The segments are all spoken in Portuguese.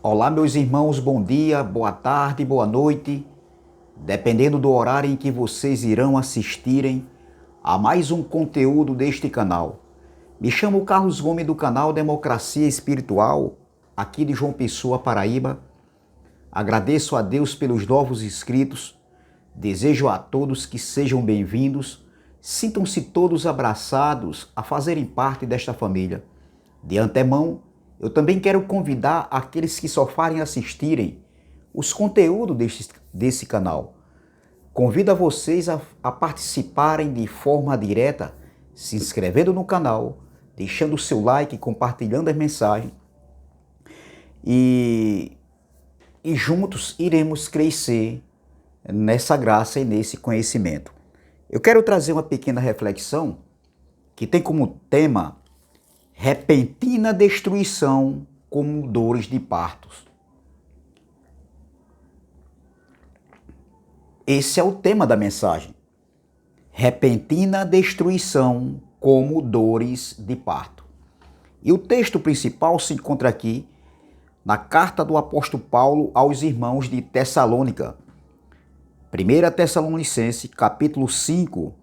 Olá, meus irmãos, bom dia, boa tarde, boa noite, dependendo do horário em que vocês irão assistirem a mais um conteúdo deste canal. Me chamo Carlos Gomes do canal Democracia Espiritual, aqui de João Pessoa, Paraíba. Agradeço a Deus pelos novos inscritos, desejo a todos que sejam bem-vindos, sintam-se todos abraçados a fazerem parte desta família. De antemão, eu também quero convidar aqueles que só farem assistirem os conteúdos desse canal. Convido vocês a participarem de forma direta, se inscrevendo no canal, deixando o seu like, compartilhando as mensagens. E juntos iremos crescer nessa graça e nesse conhecimento. Eu quero trazer uma pequena reflexão que tem como tema repentina destruição como dores de partos. Esse é o tema da mensagem. Repentina destruição como dores de parto. E o texto principal se encontra aqui na carta do apóstolo Paulo aos irmãos de Tessalônica. 1 Tessalonicenses, capítulo 5,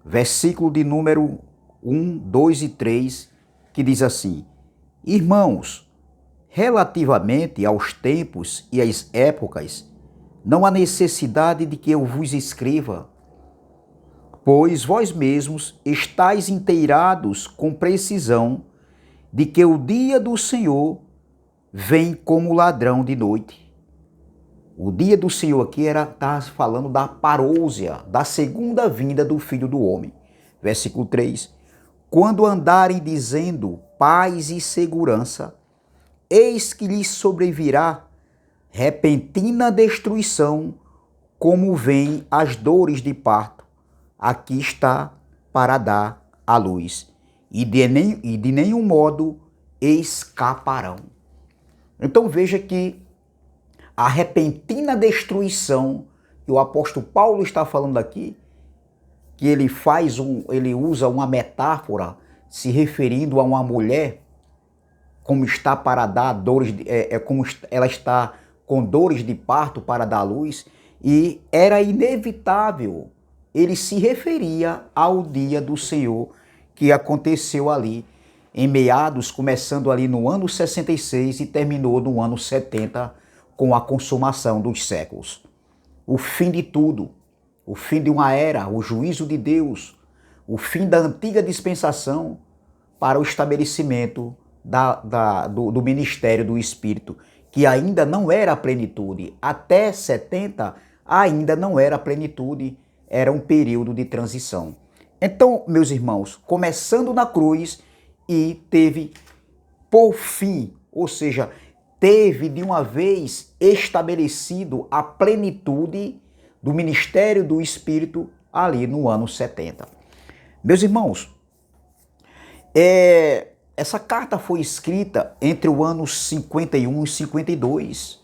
versículo de número 1, 2 e 3, que diz assim: Irmãos, relativamente aos tempos e às épocas, não há necessidade de que eu vos escreva, pois vós mesmos estáis inteirados com precisão de que o dia do Senhor vem como ladrão de noite. O dia do Senhor aqui está falando da parousia, da segunda vinda do Filho do Homem. Versículo 3. Quando andarem dizendo paz e segurança, eis que lhes sobrevirá repentina destruição, como vêm as dores de parto. Aqui está para dar à luz, e de nenhum modo escaparão. Então veja que a repentina destruição que o apóstolo Paulo está falando aqui, que ele usa uma metáfora se referindo a uma mulher, como está para dar dores, como ela está com dores de parto para dar luz, e era inevitável. Ele se referia ao dia do Senhor que aconteceu ali em meados, começando ali no ano 66 e terminou no ano 70 com a consumação dos séculos. O fim de tudo. O fim de uma era, o juízo de Deus, o fim da antiga dispensação para o estabelecimento do ministério do Espírito, que ainda não era a plenitude. Até 70 ainda não era a plenitude, era um período de transição. Então, meus irmãos, começando na cruz e teve por fim, ou seja, teve de uma vez estabelecido a plenitude do ministério do Espírito ali no ano 70. Meus irmãos, essa carta foi escrita entre o ano 51 e 52.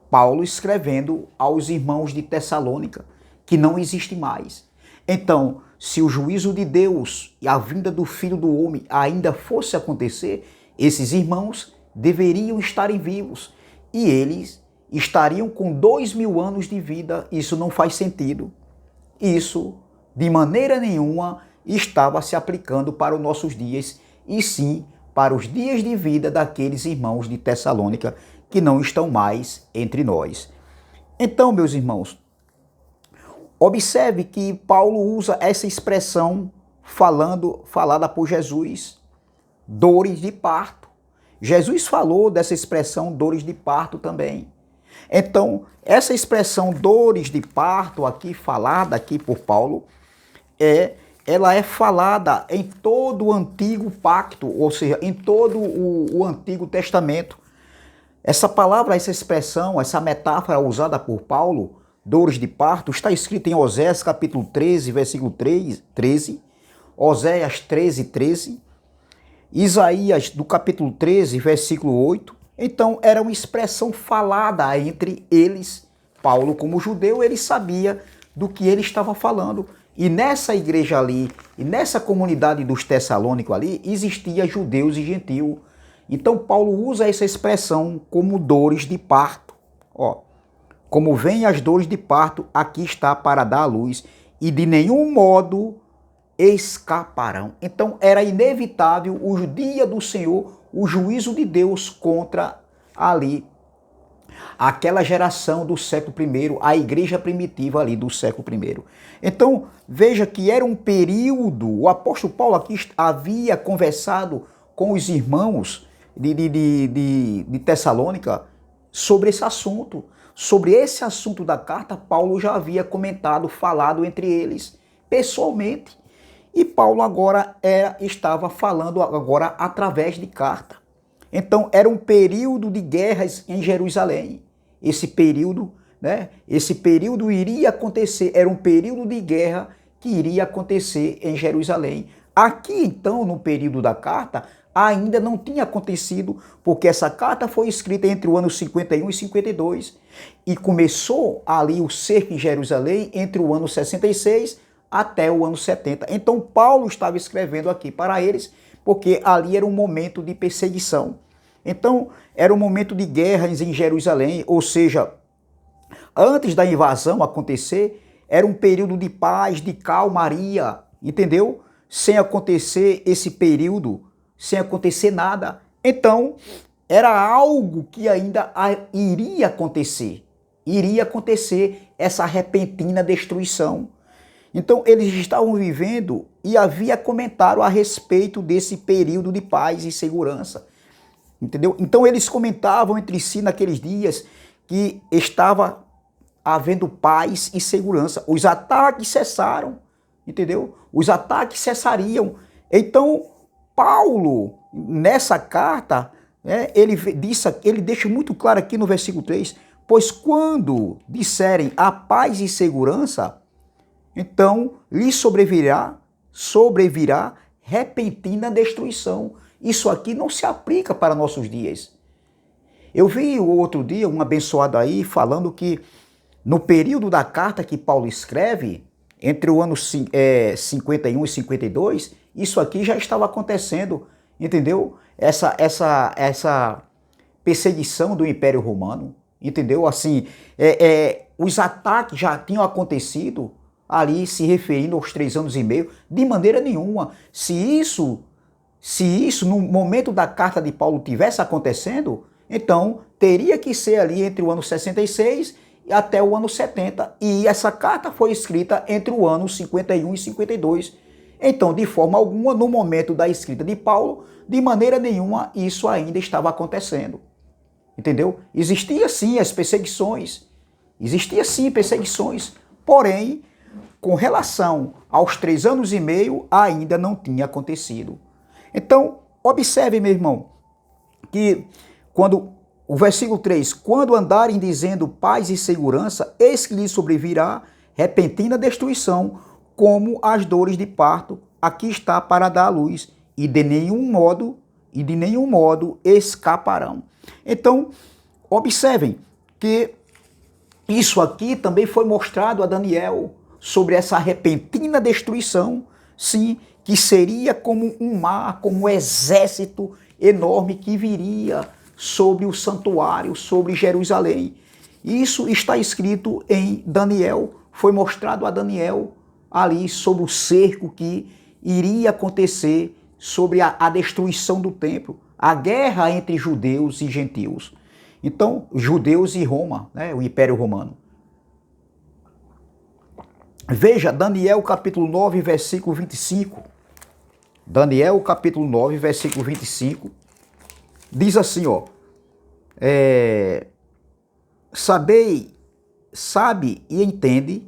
Paulo escrevendo aos irmãos de Tessalônica, que não existe mais. Então, se o juízo de Deus e a vinda do Filho do Homem ainda fosse acontecer, esses irmãos deveriam estarem vivos e eles estariam com 2000 anos de vida. Isso não faz sentido. Isso, de maneira nenhuma, estava se aplicando para os nossos dias, e sim para os dias de vida daqueles irmãos de Tessalônica que não estão mais entre nós. Então, meus irmãos, observe que Paulo usa essa expressão falada por Jesus, dores de parto. Jesus falou dessa expressão dores de parto também. Então, essa expressão dores de parto aqui, falada aqui por Paulo, ela é falada em todo o Antigo Pacto, ou seja, em todo o Antigo Testamento. Essa palavra, essa expressão, essa metáfora usada por Paulo, dores de parto, está escrita em Oséias capítulo 13, versículo 13, Oséias 13, 13, Isaías do capítulo 13, versículo 8, Então era uma expressão falada entre eles. Paulo, como judeu, ele sabia do que ele estava falando. E nessa igreja ali, e nessa comunidade dos Tessalônicos ali, existia judeus e gentios. Então Paulo usa essa expressão como dores de parto. Ó, como vêm as dores de parto, aqui está para dar à luz, e de nenhum modo escaparão. Então era inevitável o dia do Senhor, o juízo de Deus contra ali aquela geração do século I, a igreja primitiva ali do século I. Então, veja que era um período, o apóstolo Paulo aqui havia conversado com os irmãos de Tessalônica sobre esse assunto. Sobre esse assunto da carta, Paulo já havia comentado, falado entre eles, pessoalmente. E Paulo agora estava falando agora através de carta. Então, era um período de guerras em Jerusalém. Esse período iria acontecer, era um período de guerra que iria acontecer em Jerusalém. Aqui, então, no período da carta, ainda não tinha acontecido, porque essa carta foi escrita entre o ano 51 e 52. E começou ali o cerco em Jerusalém entre o ano 66 até o ano 70. Então, Paulo estava escrevendo aqui para eles, porque ali era um momento de perseguição. Então, era um momento de guerras em Jerusalém, ou seja, antes da invasão acontecer, era um período de paz, de calmaria, entendeu? Sem acontecer esse período, sem acontecer nada. Então, era algo que ainda iria acontecer essa repentina destruição. Então, eles estavam vivendo e havia comentário a respeito desse período de paz e segurança. Entendeu? Então eles comentavam entre si naqueles dias que estava havendo paz e segurança. Os ataques cessaram, entendeu? Os ataques cessariam. Então Paulo, nessa carta, ele deixa muito claro aqui no versículo 3, pois quando disserem a paz e segurança, então lhe sobrevirá repentina destruição. Isso aqui não se aplica para nossos dias. Eu vi o outro dia um abençoado aí falando que no período da carta que Paulo escreve, entre o ano 51 e 52, isso aqui já estava acontecendo, entendeu? Essa perseguição do Império Romano, entendeu? Assim, os ataques já tinham acontecido ali, se referindo aos 3 anos e meio, de maneira nenhuma. Se isso no momento da carta de Paulo tivesse acontecendo, então teria que ser ali entre o ano 66 e até o ano 70. E essa carta foi escrita entre o ano 51 e 52. Então, de forma alguma, no momento da escrita de Paulo, de maneira nenhuma, isso ainda estava acontecendo. Entendeu? Existia sim perseguições, porém, com relação aos 3 anos e meio, ainda não tinha acontecido. Então, observe, meu irmão, que quando o versículo 3, quando andarem dizendo paz e segurança, eis que lhes sobrevirá repentina destruição, como as dores de parto, aqui está para dar à luz, e de nenhum modo escaparão. Então, observem que isso aqui também foi mostrado a Daniel sobre essa repentina destruição, sim, que seria como um mar, como um exército enorme que viria sobre o santuário, sobre Jerusalém. Isso está escrito em Daniel, foi mostrado a Daniel ali sobre o cerco que iria acontecer, sobre a destruição do templo, a guerra entre judeus e gentios. Então, judeus e Roma, o Império Romano. Veja, Daniel capítulo 9, versículo 25. Daniel capítulo 9, versículo 25. Diz assim, sabe e entende,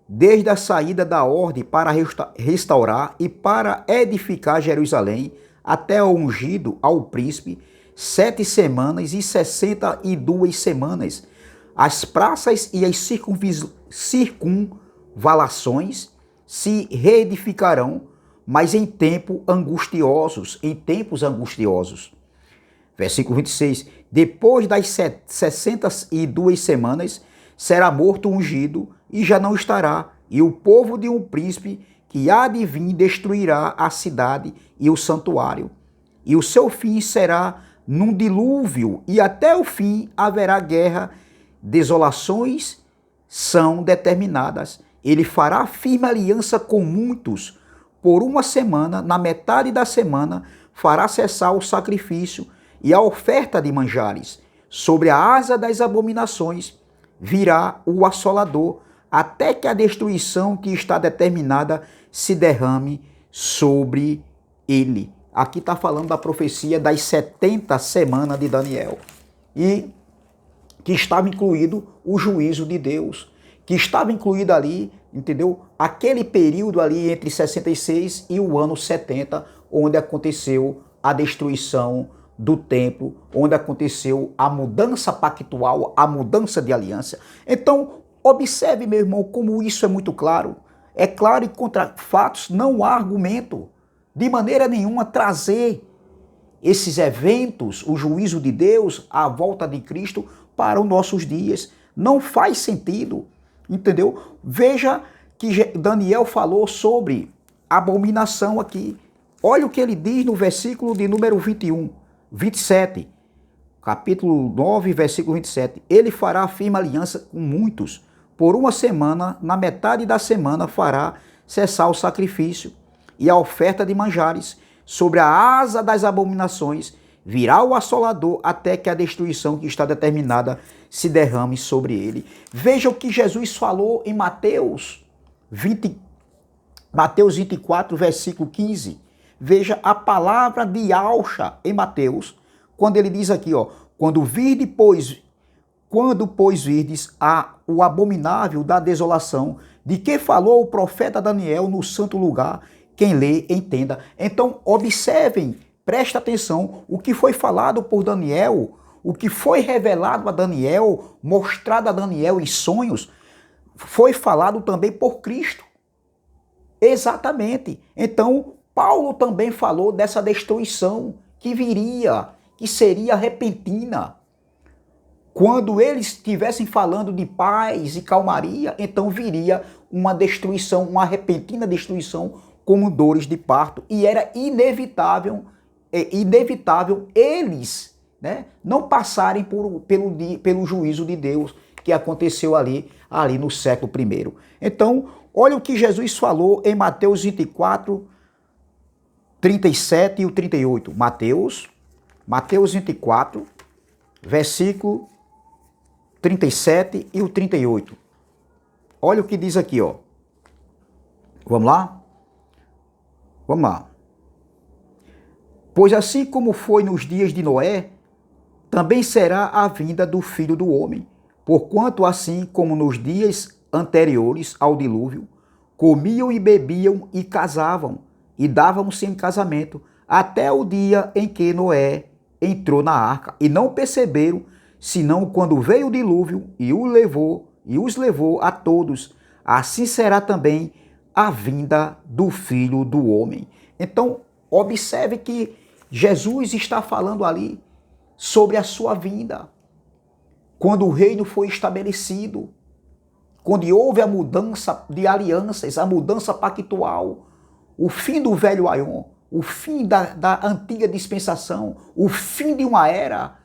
desde a saída da ordem para restaurar e para edificar Jerusalém, até o ungido ao príncipe, 7 semanas e 62 semanas. As praças e as circunvalações se reedificarão, mas em tempos angustiosos. Versículo 26. Depois das 62 semanas, será morto o ungido e já não estará, e o povo de um príncipe que há de vir destruirá a cidade e o santuário. e o seu fim será num dilúvio, e até o fim haverá guerra, desolações são determinadas. Ele fará firme aliança com muitos por uma semana, na metade da semana fará cessar o sacrifício e a oferta de manjares. Sobre a asa das abominações virá o assolador, até que a destruição que está determinada se derrame sobre ele. Aqui está falando da profecia das 70 semanas de Daniel. E que estava incluído o juízo de Deus, que estava incluído ali, entendeu? Aquele período ali entre 66 e o ano 70, onde aconteceu a destruição do templo, onde aconteceu a mudança pactual, a mudança de aliança. Então, observe, meu irmão, como isso é muito claro. É claro e contra fatos não há argumento. De maneira nenhuma trazer esses eventos, o juízo de Deus, a volta de Cristo para os nossos dias. Não faz sentido, entendeu? Veja que Daniel falou sobre abominação aqui. Olha o que ele diz no versículo de número 27, capítulo 9, versículo 27. Ele fará firme aliança com muitos. Por uma semana, na metade da semana, fará cessar o sacrifício e a oferta de manjares. Sobre a asa das abominações virá o assolador, até que a destruição que está determinada se derrame sobre ele. Veja o que Jesus falou em Mateus 24, versículo 15. Veja a palavra de Alcha em Mateus, quando ele diz aqui, ó, quando pois virdes o abominável da desolação, de que falou o profeta Daniel no santo lugar, quem lê, entenda. Então, observem, presta atenção, o que foi falado por Daniel, o que foi revelado a Daniel, mostrado a Daniel em sonhos, foi falado também por Cristo. Exatamente. Então, Paulo também falou dessa destruição que viria, que seria repentina. Quando eles estivessem falando de paz e calmaria, então viria uma destruição, uma repentina destruição, como dores de parto, e era inevitável eles, né, não passarem pelo juízo de Deus que aconteceu ali no século I. Então, olha o que Jesus falou em Mateus 24, 37 e o 38. Mateus 24, versículo 37 e o 38. Olha o que diz aqui, ó. Vamos lá? Vamos lá. Pois assim como foi nos dias de Noé, também será a vinda do Filho do Homem. Porquanto assim como nos dias anteriores ao dilúvio, comiam e bebiam e casavam, e davam-se em casamento, até o dia em que Noé entrou na arca, e não perceberam, senão quando veio o dilúvio e os levou a todos. Assim será também a vinda do Filho do Homem. Então, observe que Jesus está falando ali sobre a sua vinda. Quando o reino foi estabelecido, quando houve a mudança de alianças, a mudança pactual, o fim do velho Aion, o fim da antiga dispensação, o fim de uma era.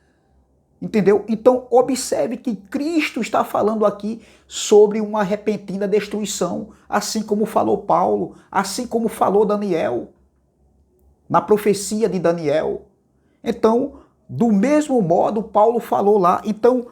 Entendeu? Então, observe que Cristo está falando aqui sobre uma repentina destruição, assim como falou Paulo, assim como falou Daniel, na profecia de Daniel. Então, do mesmo modo, Paulo falou lá. Então,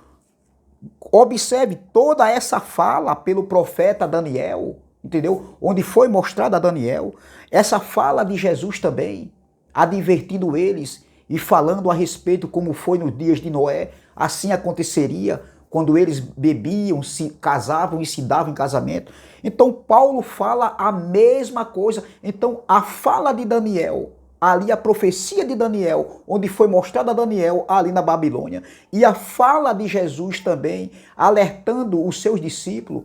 observe toda essa fala pelo profeta Daniel, entendeu? Onde foi mostrada a Daniel, essa fala de Jesus também, advertindo eles e falando a respeito como foi nos dias de Noé, assim aconteceria quando eles bebiam, se casavam e se davam em casamento. Então Paulo fala a mesma coisa. Então a fala de Daniel, ali a profecia de Daniel, onde foi mostrada a Daniel ali na Babilônia, e a fala de Jesus também, alertando os seus discípulos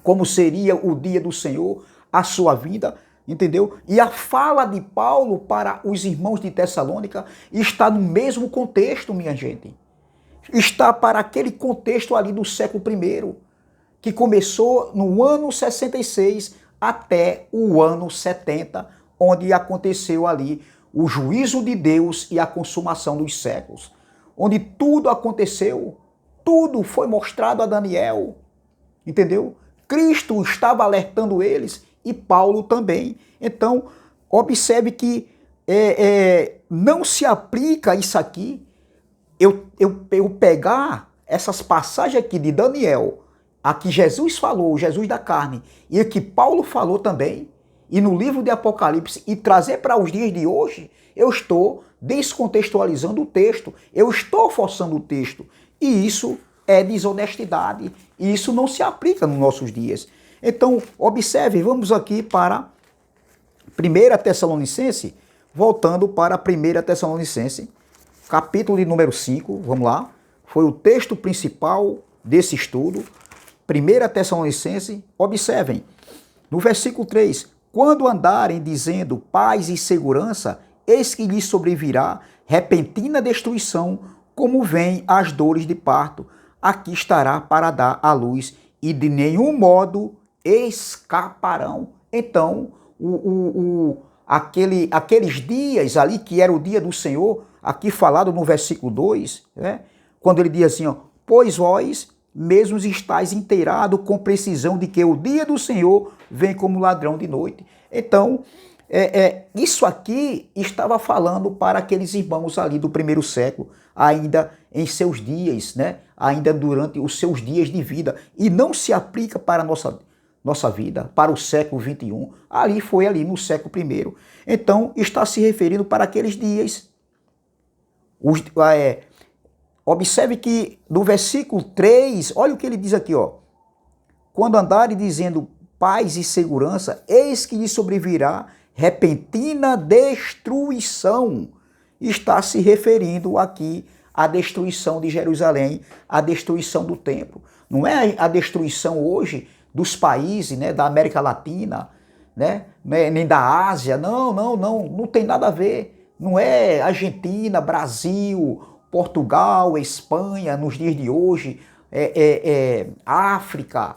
como seria o dia do Senhor, a sua vinda, entendeu? E a fala de Paulo para os irmãos de Tessalônica está no mesmo contexto, minha gente. Está para aquele contexto ali do século I, que começou no ano 66 até o ano 70, onde aconteceu ali o juízo de Deus e a consumação dos séculos, onde tudo aconteceu, tudo foi mostrado a Daniel, entendeu? Cristo estava alertando eles e Paulo também. Então, observe que não se aplica isso aqui, eu pegar essas passagens aqui de Daniel, a que Jesus falou, Jesus da carne, e a que Paulo falou também, e no livro de Apocalipse, e trazer para os dias de hoje, eu estou descontextualizando o texto, eu estou forçando o texto, e isso é desonestidade, e isso não se aplica nos nossos dias. Então, observe, vamos aqui para 1 Tessalonicenses, voltando para 1 Tessalonicenses, capítulo de número 5, vamos lá, foi o texto principal desse estudo. 1 Tessalonicenses, observem, no versículo 3, quando andarem dizendo paz e segurança, eis que lhes sobrevirá repentina destruição, como vem as dores de parto, aqui estará para dar à luz, e de nenhum modo escaparão. Então, aqueles dias ali, que era o dia do Senhor, aqui falado no versículo 2, né, quando ele diz assim, ó, pois vós mesmos estáis inteirados com precisão de que o dia do Senhor vem como ladrão de noite. Então, isso aqui estava falando para aqueles irmãos ali do primeiro século, ainda em seus dias, né? Ainda durante os seus dias de vida, e não se aplica para a nossa vida, para o século 21, ali foi ali no século I. Então, está se referindo para aqueles dias. Observe que no versículo 3, olha o que ele diz aqui, ó. Quando andarem dizendo paz e segurança, eis que lhe sobrevirá repentina destruição. Está se referindo aqui à destruição de Jerusalém, à destruição do templo. Não é a destruição hoje dos países, né, da América Latina, né, nem da Ásia, não tem nada a ver. Não é Argentina, Brasil, Portugal, Espanha, nos dias de hoje, África,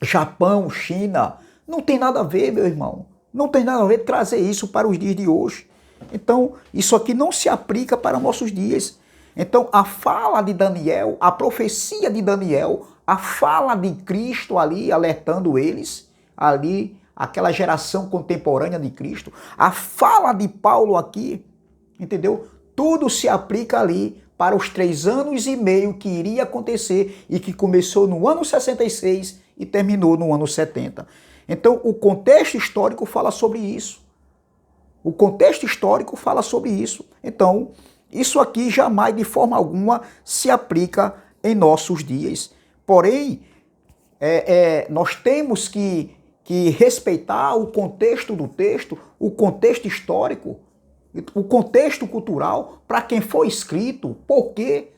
Japão, China. Não tem nada a ver, meu irmão. Não tem nada a ver trazer isso para os dias de hoje. Então, isso aqui não se aplica para nossos dias. Então, a fala de Daniel, a profecia de Daniel, a fala de Cristo ali, alertando eles, ali, aquela geração contemporânea de Cristo, a fala de Paulo aqui, entendeu? Tudo se aplica ali para os 3 anos e meio que iria acontecer e que começou no ano 66 e terminou no ano 70. Então, o contexto histórico fala sobre isso. O contexto histórico fala sobre isso. Então, isso aqui jamais, de forma alguma, se aplica em nossos dias. Porém, nós temos que respeitar o contexto do texto, o contexto histórico, o contexto cultural, para quem foi escrito, por quê.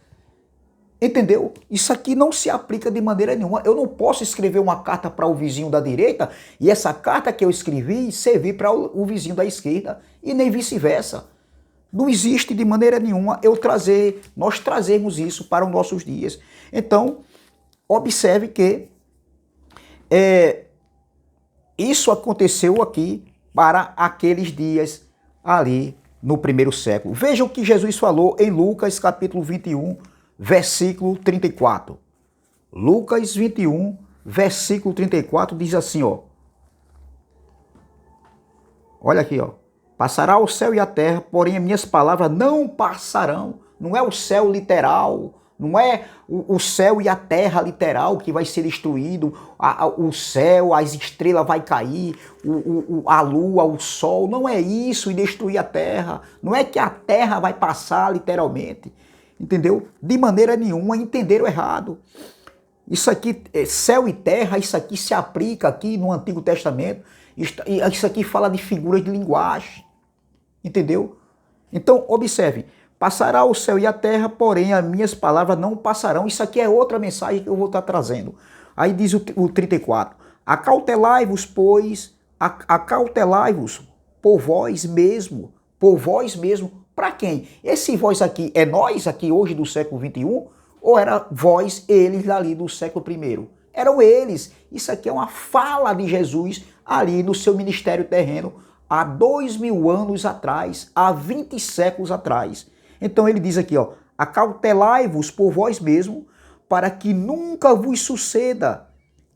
Entendeu? Isso aqui não se aplica de maneira nenhuma. Eu não posso escrever uma carta para o vizinho da direita e essa carta que eu escrevi servir para o vizinho da esquerda e nem vice-versa. Não existe de maneira nenhuma nós trazermos isso para os nossos dias. Então, observe que isso aconteceu aqui para aqueles dias ali no primeiro século. Veja o que Jesus falou em Lucas capítulo 21, versículo 34. Lucas 21, versículo 34 diz assim, ó. Olha aqui, ó. Passará o céu e a terra, porém as minhas palavras não passarão. Não é o céu literal, não é o céu e a terra literal que vai ser destruído. O céu, as estrelas vai cair, a lua, o sol. Não é isso e destruir a terra. Não é que a terra vai passar literalmente. Entendeu? De maneira nenhuma, entenderam errado. Isso aqui, céu e terra, isso aqui se aplica aqui no Antigo Testamento. Isso aqui fala de figuras de linguagem. Entendeu? Então, observe. Passará o céu e a terra, porém as minhas palavras não passarão. Isso aqui é outra mensagem que eu vou estar trazendo. Aí diz o 34. Acautelai-vos, pois, acautelai-vos por vós mesmo. Por vós mesmo. Para quem? Esse vós aqui é nós aqui hoje do século 21 ou era vós, eles ali do século I? Eram eles. Isso aqui é uma fala de Jesus ali no seu ministério terreno, há 2000 anos atrás, há 20 séculos atrás. Então ele diz aqui, ó, acautelai-vos por vós mesmos, para que nunca vos suceda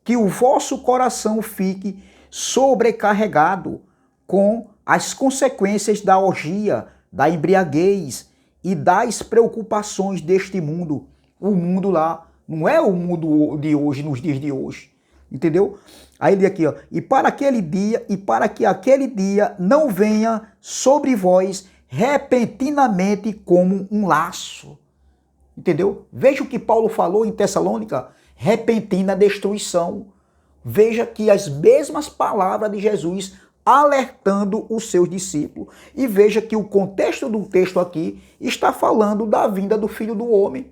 que o vosso coração fique sobrecarregado com as consequências da orgia, da embriaguez e das preocupações deste mundo. O mundo lá não é o mundo de hoje, nos dias de hoje. Entendeu? Aí ele aqui, ó, e para que aquele dia não venha sobre vós repentinamente como um laço. Entendeu? Veja o que Paulo falou em Tessalônica, repentina destruição. Veja que as mesmas palavras de Jesus alertando os seus discípulos. E veja que o contexto do texto aqui está falando da vinda do Filho do Homem,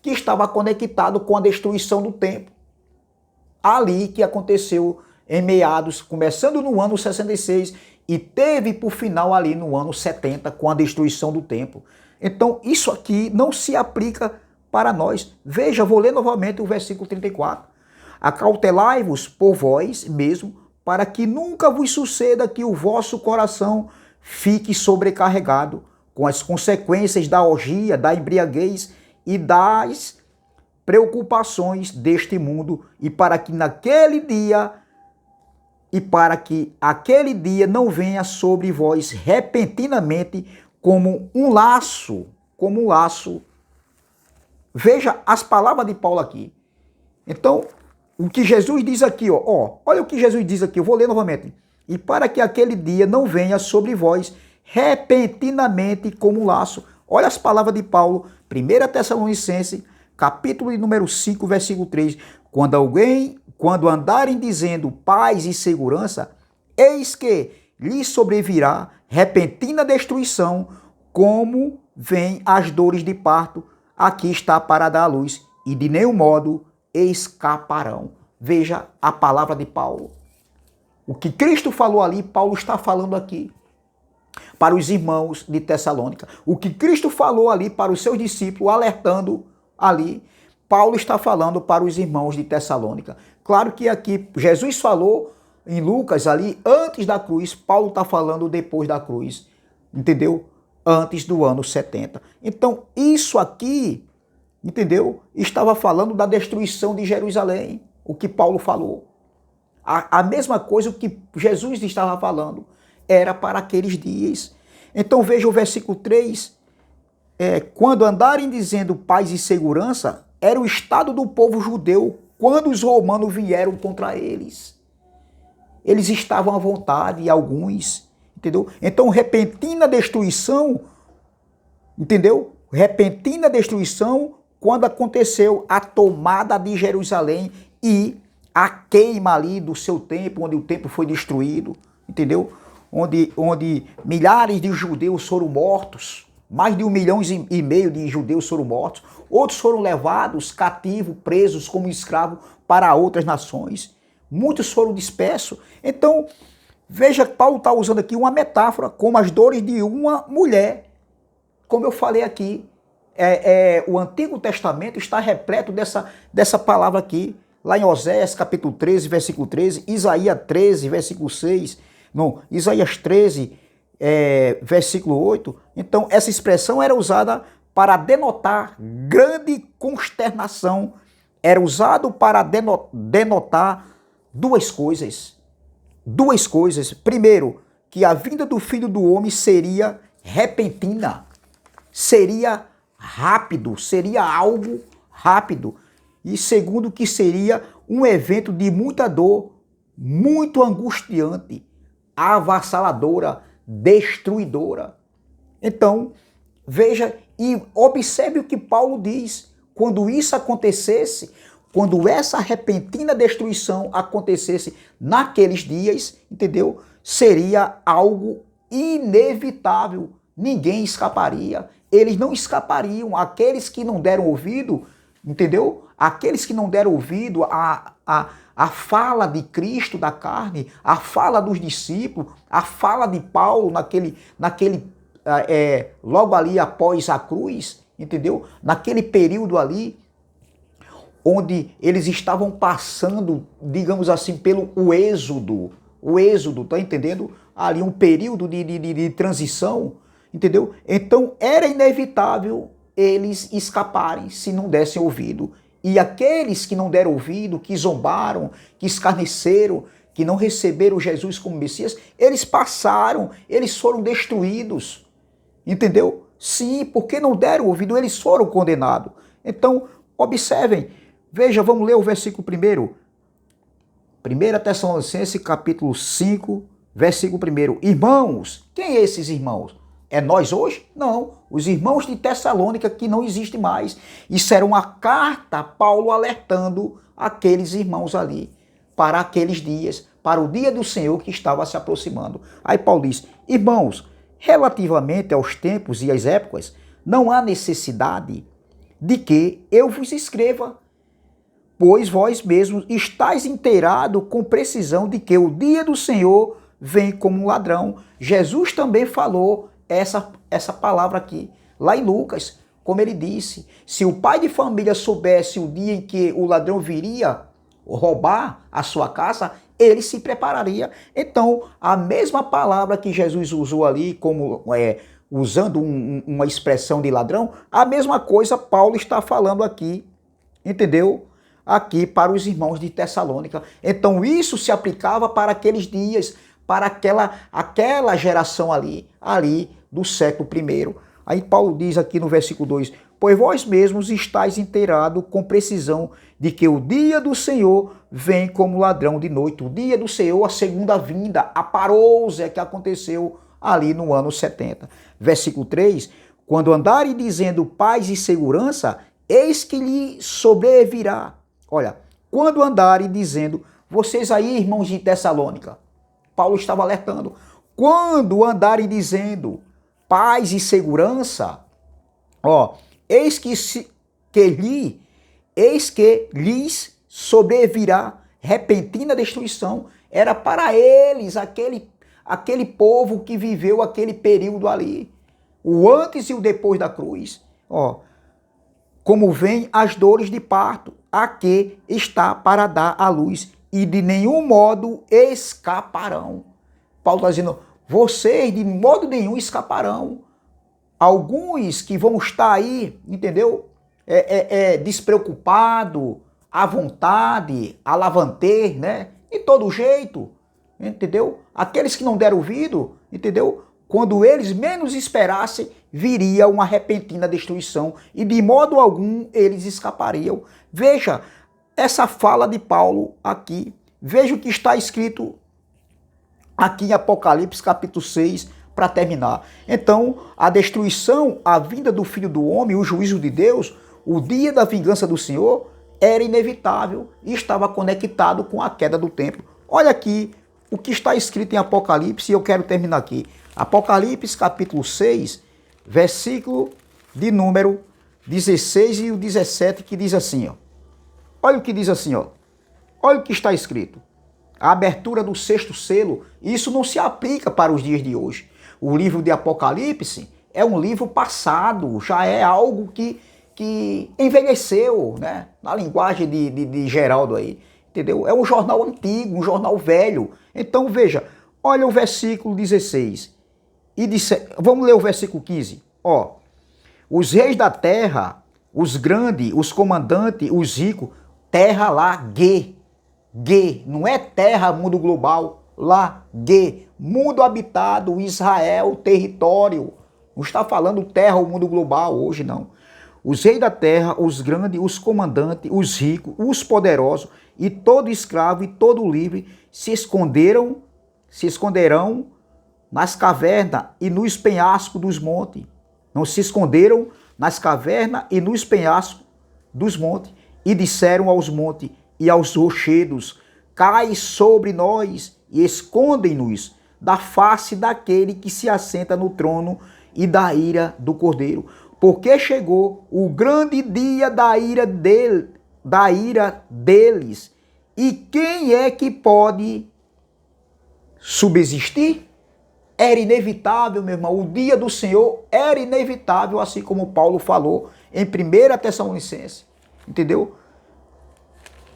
que estava conectado com a destruição do templo. Ali que aconteceu em meados, começando no ano 66 e teve por final ali no ano 70 com a destruição do templo. Então isso aqui não se aplica para nós. Veja, vou ler novamente o versículo 34. Acautelai-vos por vós mesmo, para que nunca vos suceda que o vosso coração fique sobrecarregado com as consequências da orgia, da embriaguez e das preocupações deste mundo, e para que aquele dia não venha sobre vós repentinamente como um laço, Veja as palavras de Paulo aqui. Então, o que Jesus diz aqui, olha o que Jesus diz aqui, eu vou ler novamente. E para que aquele dia não venha sobre vós repentinamente como um laço. Olha as palavras de Paulo, 1 Tessalonicenses, capítulo de número 5, versículo 3. Quando andarem dizendo paz e segurança, eis que lhes sobrevirá repentina destruição, como vêm as dores de parto, aqui está para dar a luz, e de nenhum modo escaparão. Veja a palavra de Paulo. O que Cristo falou ali, Paulo está falando aqui para os irmãos de Tessalônica. O que Cristo falou ali para os seus discípulos, alertando ali, Paulo está falando para os irmãos de Tessalônica. Claro que aqui Jesus falou em Lucas ali antes da cruz, Paulo está falando depois da cruz, entendeu? Antes do ano 70. Então isso aqui, entendeu? Estava falando da destruição de Jerusalém, o que Paulo falou. A mesma coisa que Jesus estava falando era para aqueles dias. Então veja o versículo 3. Quando andarem dizendo paz e segurança, era o estado do povo judeu quando os romanos vieram contra eles. Eles estavam à vontade, alguns, entendeu? Então repentina destruição, entendeu? Repentina destruição quando aconteceu a tomada de Jerusalém e a queima ali do seu templo, onde o templo foi destruído, entendeu? Onde milhares de judeus foram mortos, mais de 1,5 milhão de judeus foram mortos, outros foram levados cativos, presos como escravos para outras nações, muitos foram dispersos. Então, veja que Paulo está usando aqui uma metáfora como as dores de uma mulher. Como eu falei aqui, o Antigo Testamento está repleto dessa palavra aqui, lá em Oséias capítulo 13, versículo 13, Isaías 13, versículo 6, não, Isaías 13, versículo 8. Então, essa expressão era usada para denotar grande consternação, era usado para denotar duas coisas. Primeiro, que a vinda do Filho do Homem seria repentina, seria rápido, seria algo rápido. E segundo, que seria um evento de muita dor, muito angustiante, avassaladora, destruidora. Então, veja e observe o que Paulo diz. Quando isso acontecesse, quando essa repentina destruição acontecesse naqueles dias, entendeu? Seria algo inevitável. Ninguém escaparia. Eles não escapariam. Aqueles que não deram ouvido, entendeu? Aqueles que não deram ouvido a fala de Cristo da carne, a fala dos discípulos, a fala de Paulo logo ali após a cruz, entendeu? Naquele período ali, onde eles estavam passando, digamos assim, pelo êxodo, tá entendendo? ali um período de transição, entendeu? Então era inevitável eles escaparem se não dessem ouvido. E aqueles que não deram ouvido, que zombaram, que escarneceram, que não receberam Jesus como Messias, eles passaram, eles foram destruídos, entendeu? Sim, porque não deram ouvido, eles foram condenados. Então, observem, veja, vamos ler o versículo primeiro. 1 Tessalonicenses, capítulo 5, versículo 1. Irmãos, quem é esses irmãos? É nós hoje? Não. Os irmãos de Tessalônica que não existe mais. Isso era uma carta, Paulo alertando aqueles irmãos ali para aqueles dias, para o dia do Senhor que estava se aproximando. Aí Paulo diz, irmãos, relativamente aos tempos e às épocas, não há necessidade de que eu vos escreva, pois vós mesmos estáis inteirados com precisão de que o dia do Senhor vem como um ladrão. Jesus também falou essa palavra aqui, lá em Lucas, como ele disse, se o pai de família soubesse o dia em que o ladrão viria roubar a sua casa, ele se prepararia. Então, a mesma palavra que Jesus usou ali, como usando uma expressão de ladrão, a mesma coisa Paulo está falando aqui, entendeu? Aqui para os irmãos de Tessalônica. Então, isso se aplicava para aqueles dias, para aquela geração ali do século I. Aí Paulo diz aqui no versículo 2, pois vós mesmos estáis inteirados com precisão de que o dia do Senhor vem como ladrão de noite. O dia do Senhor, a segunda vinda, a parousia que aconteceu ali no ano 70. Versículo 3, quando andarem dizendo paz e segurança, eis que lhe sobrevirá. Olha, quando andarem dizendo, vocês aí, irmãos de Tessalônica, Paulo estava alertando, quando andarem dizendo paz e segurança, eis que lhes sobrevirá repentina destruição. Era para eles, aquele povo que viveu aquele período ali, o antes e o depois da cruz. Como vêm as dores de parto, a que está para dar à luz, e de nenhum modo escaparão. Paulo está dizendo, vocês de modo nenhum escaparão. Alguns que vão estar aí, entendeu? Despreocupado, à vontade, a lavanter, né? De todo jeito, entendeu? Aqueles que não deram ouvido, entendeu? Quando eles menos esperassem, viria uma repentina destruição e de modo algum eles escapariam. Veja essa fala de Paulo aqui. Veja o que está escrito aqui em Apocalipse capítulo 6, para terminar. Então, a destruição, a vinda do Filho do Homem, o juízo de Deus, o dia da vingança do Senhor, era inevitável e estava conectado com a queda do templo. Olha aqui o que está escrito em Apocalipse, e eu quero terminar aqui. Apocalipse capítulo 6, versículo de número 16 e o 17, que diz assim, olha o que diz assim, olha o que está escrito. A abertura do sexto selo, isso não se aplica para os dias de hoje. O livro de Apocalipse é um livro passado, já é algo que envelheceu, né? Na linguagem de Geraldo aí, entendeu? É um jornal antigo, um jornal velho. Então veja, olha o versículo 16. Vamos ler o versículo 15. Os reis da terra, os grandes, os comandantes, os ricos, terra lá, não é terra, mundo global, lá, mundo habitado, Israel, território. Não está falando terra ou mundo global hoje, não. Os reis da terra, os grandes, os comandantes, os ricos, os poderosos, e todo escravo e todo livre se esconderão nas cavernas e nos penhascos dos montes. Não se esconderam nas cavernas e nos penhascos dos montes, e disseram aos montes e aos rochedos, cai sobre nós e escondem-nos da face daquele que se assenta no trono e da ira do Cordeiro. Porque chegou o grande dia da ira deles. E quem é que pode subsistir? Era inevitável, meu irmão. O dia do Senhor era inevitável, assim como Paulo falou em 1 Tessalonicenses. Entendeu?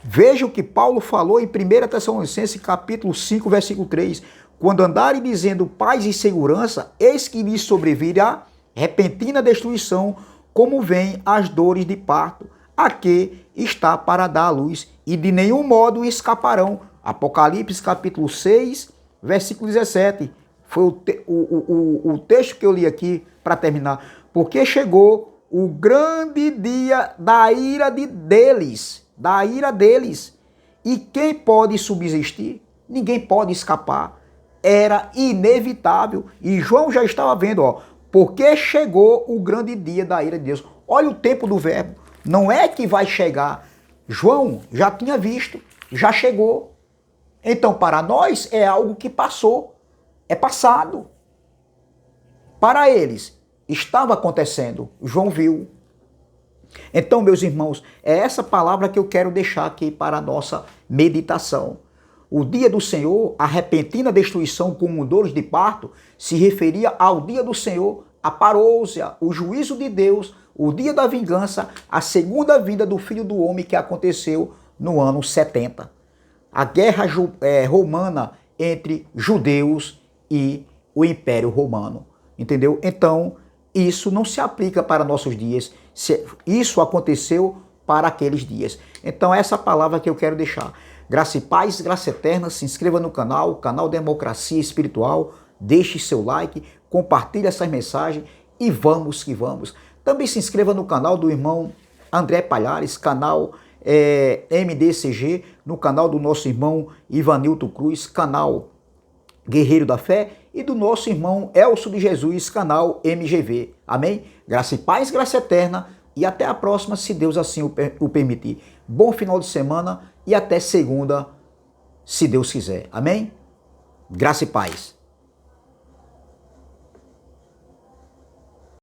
Veja o que Paulo falou em 1 Tessalonicenses capítulo 5, versículo 3. Quando andarem dizendo paz e segurança, eis que lhes sobrevirá repentina destruição, como vem as dores de parto, a que está para dar à luz, e de nenhum modo escaparão. Apocalipse capítulo 6, versículo 17. Foi o texto que eu li aqui para terminar. Porque chegou o grande dia da ira deles, da ira deles. E quem pode subsistir? Ninguém pode escapar. Era inevitável. E João já estava vendo, ó, porque chegou o grande dia da ira de Deus. Olha o tempo do verbo. Não é que vai chegar. João já tinha visto, já chegou. Então, para nós, é algo que passou, é passado. Para eles, estava acontecendo. João viu. Então, meus irmãos, é essa palavra que eu quero deixar aqui para a nossa meditação. O dia do Senhor, a repentina destruição como dores de parto, se referia ao dia do Senhor, a parousia, o juízo de Deus, o dia da vingança, a segunda vinda do Filho do Homem que aconteceu no ano 70. A guerra romana entre judeus e o Império Romano. Entendeu? Então, isso não se aplica para nossos dias. Isso aconteceu para aqueles dias. Então, essa palavra que eu quero deixar. Graça e paz, graça eterna. Se inscreva no canal Democracia Espiritual. Deixe seu like, compartilhe essas mensagens e vamos que vamos. Também se inscreva no canal do irmão André Palhares, canal MDCG, no canal do nosso irmão Ivanilton Cruz, canal Guerreiro da Fé, e do nosso irmão Elcio de Jesus, canal MGV. Amém? Graça e paz, graça eterna, e até a próxima, se Deus assim o permitir. Bom final de semana e até segunda, se Deus quiser. Amém? Graça e paz.